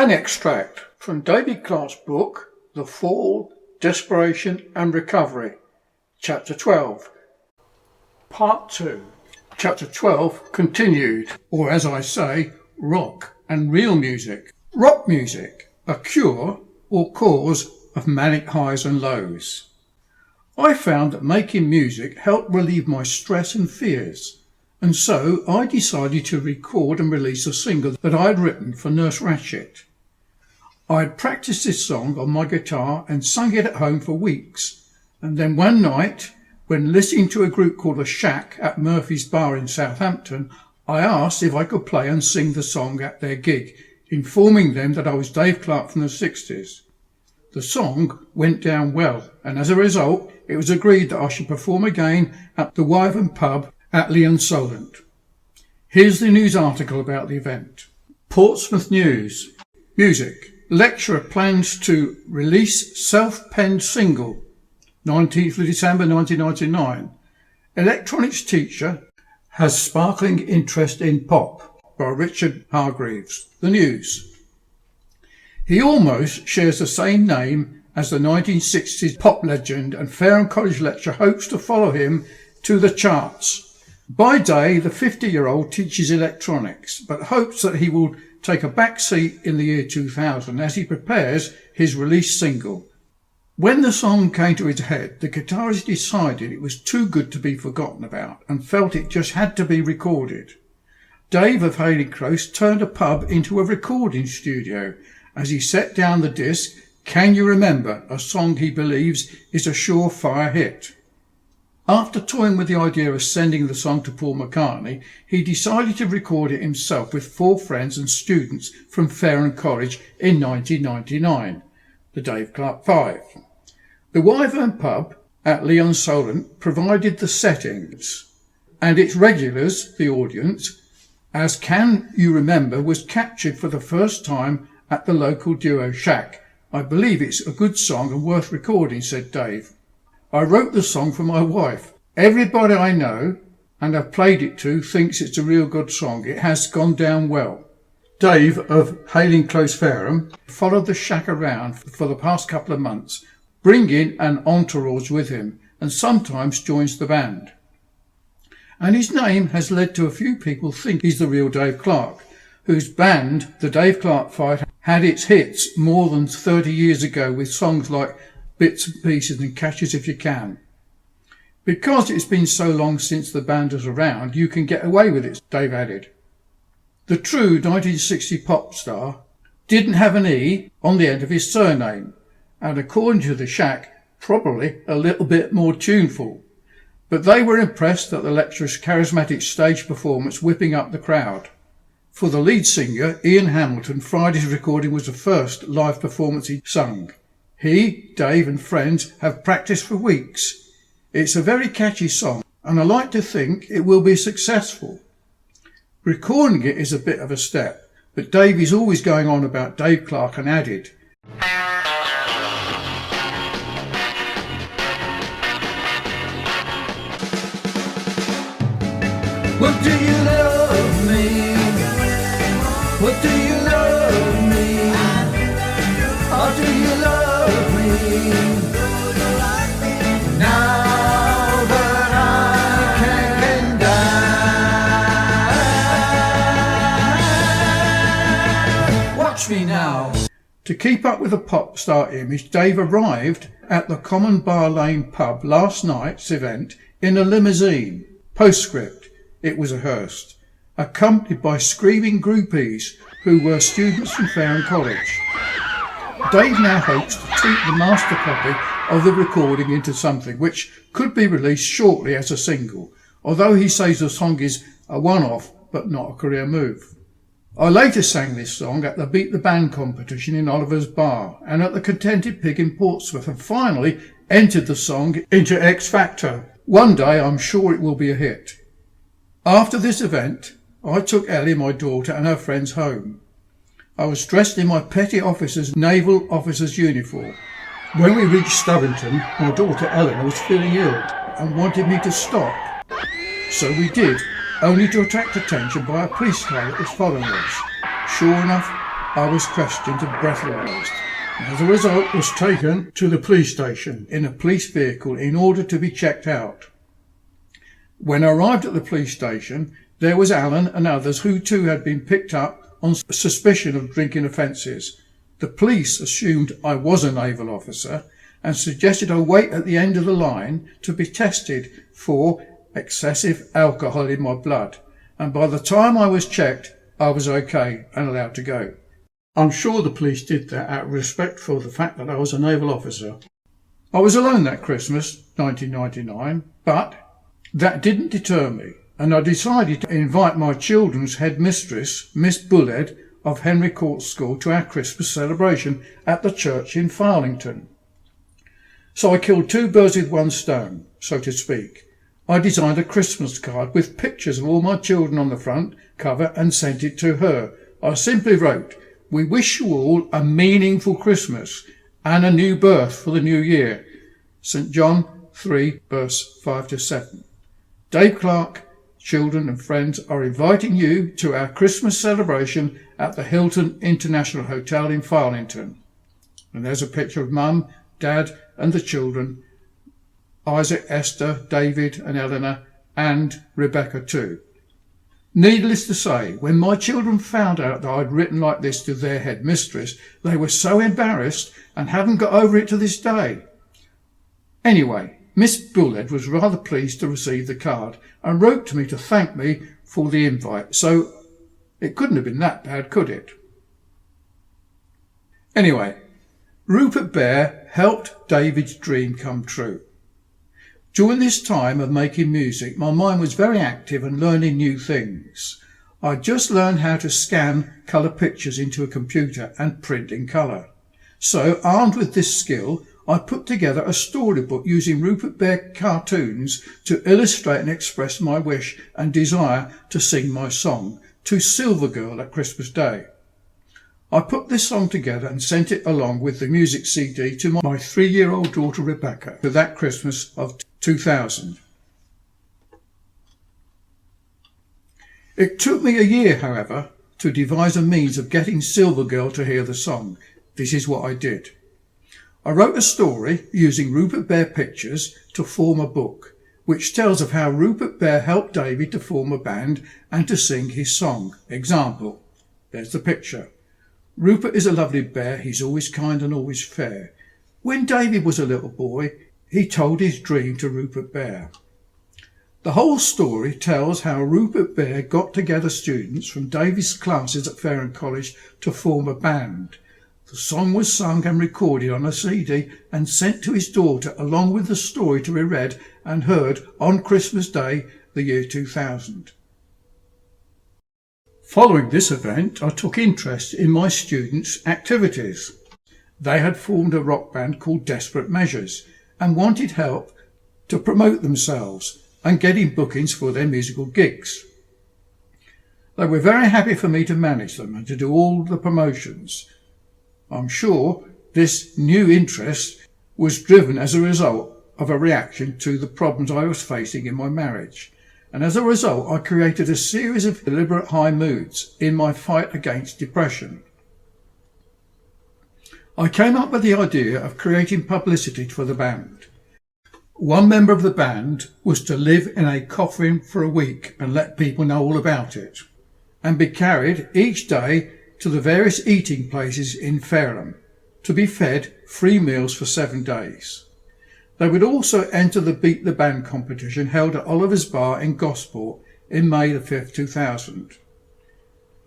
An extract from David Clarke's book, The Fall, Desperation and Recovery, Chapter 12, Part 2. Chapter 12 continued, or as I say, rock and real music. Rock music, a cure or cause of manic highs and lows. I found that making music helped relieve my stress and fears, and so I decided to record and release a single that I had written for Nurse Ratched. I had practiced this song on my guitar and sung it at home for weeks, and then one night, when listening to a group called The Shack at Murphy's Bar in Southampton, I asked if I could play and sing the song at their gig, informing them that I was Dave Clarke from the 60s. The song went down well, and as a result, it was agreed that I should perform again at the Wyvern pub at Leon Solent. Here's the news article about the event. Portsmouth News. Music. Lecturer plans to release self-penned single, 19th of December 1999. Electronics teacher has sparkling interest in pop, by Richard Hargreaves. The News. He almost shares the same name as the 1960s pop legend, and Fareham College lecturer hopes to follow him to the charts. By day, the 50-year-old teaches electronics, but hopes that he will take a back seat in the year 2000 as he prepares his release single. When the song came to his head, the guitarist decided it was too good to be forgotten about and felt it just had to be recorded. Dave of Hailing Close turned a pub into a recording studio as he set down the disc Can You Remember, a song he believes is a surefire hit. After toying with the idea of sending the song to Paul McCartney, he decided to record it himself with 4 friends and students from Fareham College in 1999, the Dave Clarke 5. The Wyvern pub at Leon Solent provided the settings, and its regulars, the audience, as Can You Remember was captured for the first time at the local duo Shack. I believe it's a good song and worth recording, said Dave. I wrote the song for my wife. Everybody I know and have played it to thinks it's a real good song. It has gone down well. Dave of Hailing Close Fareham followed the Shack around for the past couple of months, bringing an entourage with him, and sometimes joins the band. And his name has led to a few people think he's the real Dave Clarke, whose band, the Dave Clarke 5, had its hits more than 30 years ago with songs like Bits and Pieces and Catch Us If You Can. Because it's been so long since the band was around, you can get away with it, Dave added. The true 1960 pop star didn't have an E on the end of his surname, and according to the Shack, probably a little bit more tuneful. But they were impressed at the lecturer's charismatic stage performance whipping up the crowd. For the lead singer, Ian Hamilton, Friday's recording was the first live performance he sung. He, Dave and friends have practiced for weeks. It's a very catchy song and I like to think it will be successful. Recording it is a bit of a step, but Dave is always going on about Dave Clarke and added, What do you love me? What do you love me? How do you love me? Now that I can die. Watch me now. To keep up with the pop star image, Dave arrived at the Common Bar Lane pub last night's event in a limousine. Postscript, it was a hearse, accompanied by screaming groupies who were students from Fareham College. Dave now hopes to tweak the master copy of the recording into something which could be released shortly as a single, although he says the song is a one-off but not a career move. I later sang this song at the Beat the Band competition in Oliver's Bar and at the Contented Pig in Portsmouth, and finally entered the song into X Factor. One day I'm sure it will be a hit. After this event, I took Ellie, my daughter, and her friends home. I was dressed in my petty officer's naval officer's uniform. When we reached Stubbington, my daughter Eleanor was feeling ill and wanted me to stop. So we did, only to attract attention by a police car that was following us. Sure enough, I was questioned and breathalyzed. As a result, was taken to the police station in a police vehicle in order to be checked out. When I arrived at the police station, there was Alan and others who too had been picked up on suspicion of drinking offences. The police assumed I was a naval officer and suggested I wait at the end of the line to be tested for excessive alcohol in my blood, and by the time I was checked, I was okay and allowed to go. I'm sure the police did that out of respect for the fact that I was a naval officer. I was alone that Christmas, 1999, but that didn't deter me, and I decided to invite my children's headmistress, Miss Bullhead of Henry Court School, to our Christmas celebration at the church in Farlington. So I killed two birds with one stone, so to speak. I designed a Christmas card with pictures of all my children on the front cover and sent it to her. I simply wrote, "We wish you all a meaningful Christmas and a new birth for the new year." St. John 3 verse 5 to 7. Dave Clark, children and friends are inviting you to our Christmas celebration at the Hilton International Hotel in Farlington. And there's a picture of Mum, Dad and the children, Isaac, Esther, David and Eleanor and Rebecca too. Needless to say, when my children found out that I'd written like this to their headmistress, they were so embarrassed and haven't got over it to this day. Anyway, Miss Bullhead was rather pleased to receive the card and wrote to me to thank me for the invite, so it couldn't have been that bad, could it? Anyway, Rupert Bear helped David's dream come true. During this time of making music, my mind was very active and learning new things. I just learned how to scan colour pictures into a computer and print in colour. So, armed with this skill, I put together a storybook using Rupert Bear cartoons to illustrate and express my wish and desire to sing my song to Silver Girl at Christmas Day. I put this song together and sent it along with the music CD to my 3-year-old daughter Rebecca for that Christmas of 2000. It took me a year, however, to devise a means of getting Silver Girl to hear the song. This is what I did. I wrote a story using Rupert Bear pictures to form a book, which tells of how Rupert Bear helped David to form a band and to sing his song. Example, there's the picture. Rupert is a lovely bear, he's always kind and always fair. When David was a little boy, he told his dream to Rupert Bear. The whole story tells how Rupert Bear got together students from David's classes at Fareham College to form a band. The song was sung and recorded on a CD and sent to his daughter along with the story to be read and heard on Christmas Day, the year 2000. Following this event, I took interest in my students' activities. They had formed a rock band called Desperate Measures and wanted help to promote themselves and getting bookings for their musical gigs. They were very happy for me to manage them and to do all the promotions. I'm sure this new interest was driven as a result of a reaction to the problems I was facing in my marriage. And as a result, I created a series of deliberate high moods in my fight against depression. I came up with the idea of creating publicity for the band. One member of the band was to live in a coffin for a week and let people know all about it, and be carried each day to the various eating places in Fareham to be fed free meals for 7 days. They would also enter the Beat the Band competition held at Oliver's Bar in Gosport in May the 5th, 2000.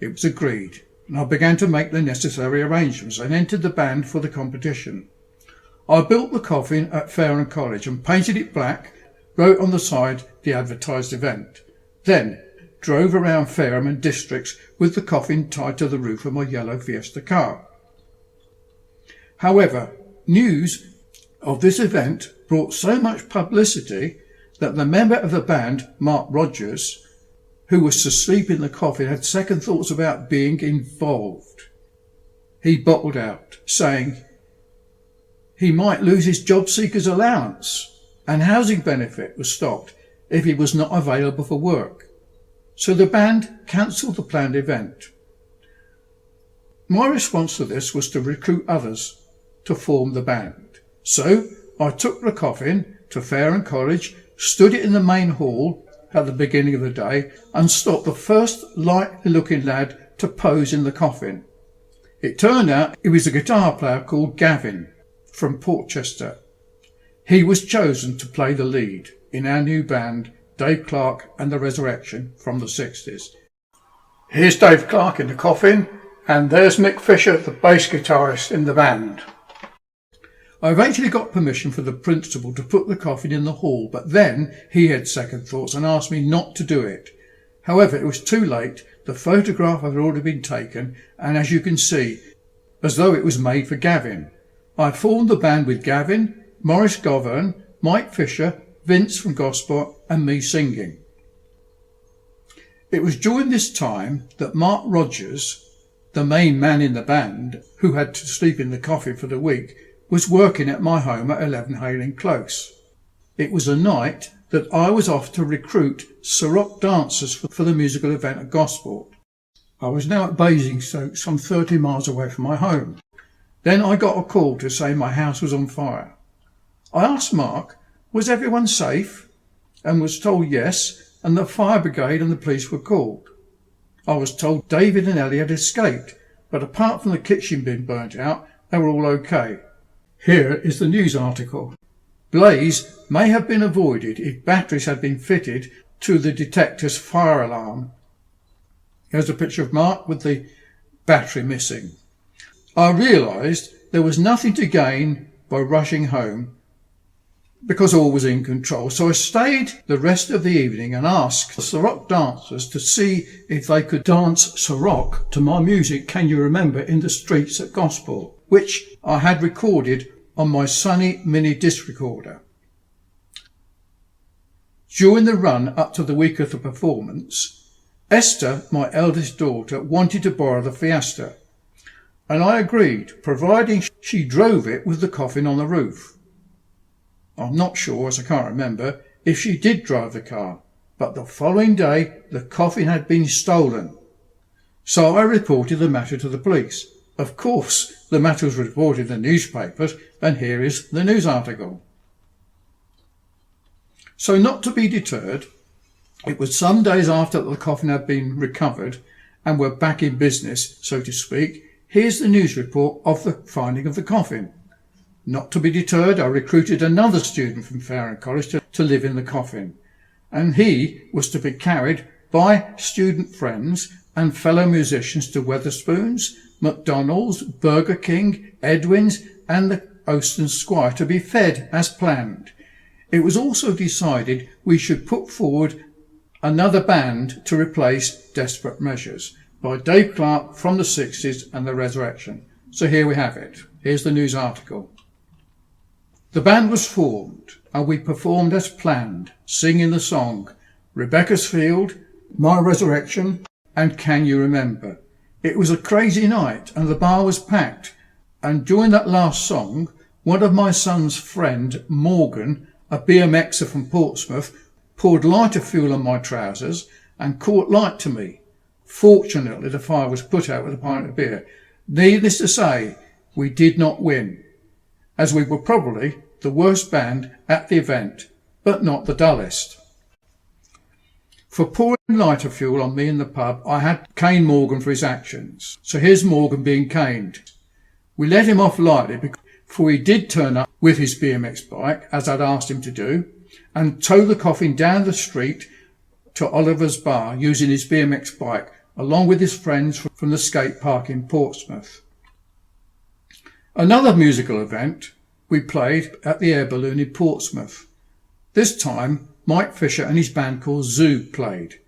It was agreed, and I began to make the necessary arrangements and entered the band for the competition. I built the coffin at Fareham College and painted it black, wrote on the side the advertised event. Then drove around Fareham and districts with the coffin tied to the roof of my yellow Fiesta car. However, news of this event brought so much publicity that the member of the band, Mark Rogers, who was to sleep in the coffin, had second thoughts about being involved. He bottled out, saying he might lose his job seeker's allowance and housing benefit was stopped if he was not available for work. So the band cancelled the planned event. My response to this was to recruit others to form the band. So I took the coffin to Fareham College, stood it in the main hall at the beginning of the day, and stopped the first likely looking lad to pose in the coffin. It turned out he was a guitar player called Gavin from Portchester. He was chosen to play the lead in our new band, Dave Clark and the Resurrection, from the 60s. Here's Dave Clark in the coffin, and there's Mick Fisher, the bass guitarist in the band. I eventually got permission for the principal to put the coffin in the hall, but then he had second thoughts and asked me not to do it. However, it was too late. The photograph had already been taken, and as you can see, as though it was made for Gavin. I formed the band with Gavin, Maurice Govern, Mike Fisher, Vince from Gosport, and me singing. It was during this time that Mark Rogers, the main man in the band, who had to sleep in the coffin for the week, was working at my home at 11 Hayling Close. It was a night that I was off to recruit Sarok dancers for the musical event at Gosport. I was now at Basingstoke, some 30 miles away from my home. Then I got a call to say my house was on fire. I asked Mark, was everyone safe? And was told yes, and the fire brigade and the police were called. I was told David and Ellie had escaped, but apart from the kitchen being burnt out, they were all okay. Here is the news article. Blaze may have been avoided if batteries had been fitted to the detector's fire alarm. Here's a picture of Mark with the battery missing. I realised there was nothing to gain by rushing home because all was in control, so I stayed the rest of the evening and asked the Sarok dancers to see if they could dance Sarok to my music, Can You Remember, in the streets at Gosport, which I had recorded on my Sony mini disc recorder. During the run up to the week of the performance, Esther, my eldest daughter, wanted to borrow the Fiesta, and I agreed, providing she drove it with the coffin on the roof. I'm not sure, as I can't remember, if she did drive the car, but the following day the coffin had been stolen. So I reported the matter to the police. Of course, the matter was reported in the newspapers, and here is the news article. So not to be deterred, it was some days after the coffin had been recovered and were back in business, so to speak. Here's the news report of the finding of the coffin. Not to be deterred, I recruited another student from Fareham College to live in the coffin, and he was to be carried by student friends and fellow musicians to Wetherspoons, McDonald's, Burger King, Edwin's and the Oaston Squire to be fed as planned. It was also decided we should put forward another band to replace Desperate Measures by Dave Clark from the 60s and the Resurrection. So here we have it. Here's the news article. The band was formed and we performed as planned, singing the song Rebecca's Field, My Resurrection and Can You Remember. It was a crazy night and the bar was packed, and during that last song, one of my son's friend, Morgan, a BMXer from Portsmouth, poured lighter fuel on my trousers and caught light to me. Fortunately, the fire was put out with a pint of beer. Needless to say, we did not win, as we were probably the worst band at the event, but not the dullest. For pouring lighter fuel on me in the pub, I had caned Morgan for his actions. So here's Morgan being caned. We let him off lightly, for he did turn up with his BMX bike, as I'd asked him to do, and tow the coffin down the street to Oliver's Bar using his BMX bike, along with his friends from the skate park in Portsmouth. Another musical event we played at the Air Balloon in Portsmouth. This time, Mike Fisher and his band called Zoo played.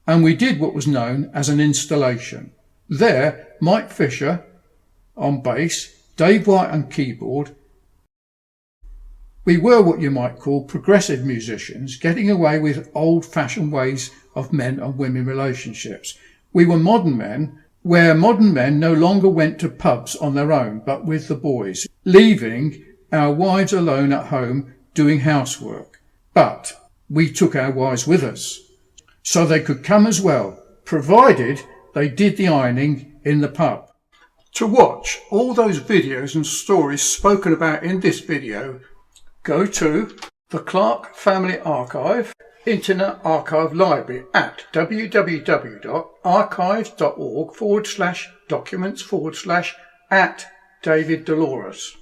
And we did what was known as an installation. There, Mike Fisher on bass, Dave White on keyboard. We were what you might call progressive musicians, getting away with old-fashioned ways of men and women relationships. We were modern men, where modern men no longer went to pubs on their own, but with the boys, leaving our wives alone at home doing housework. But we took our wives with us, so they could come as well, provided they did the ironing in the pub. To watch all those videos and stories spoken about in this video, go to the Clark Family Archive Internet Archive Library at www.archives.org/documents/@David Dolores.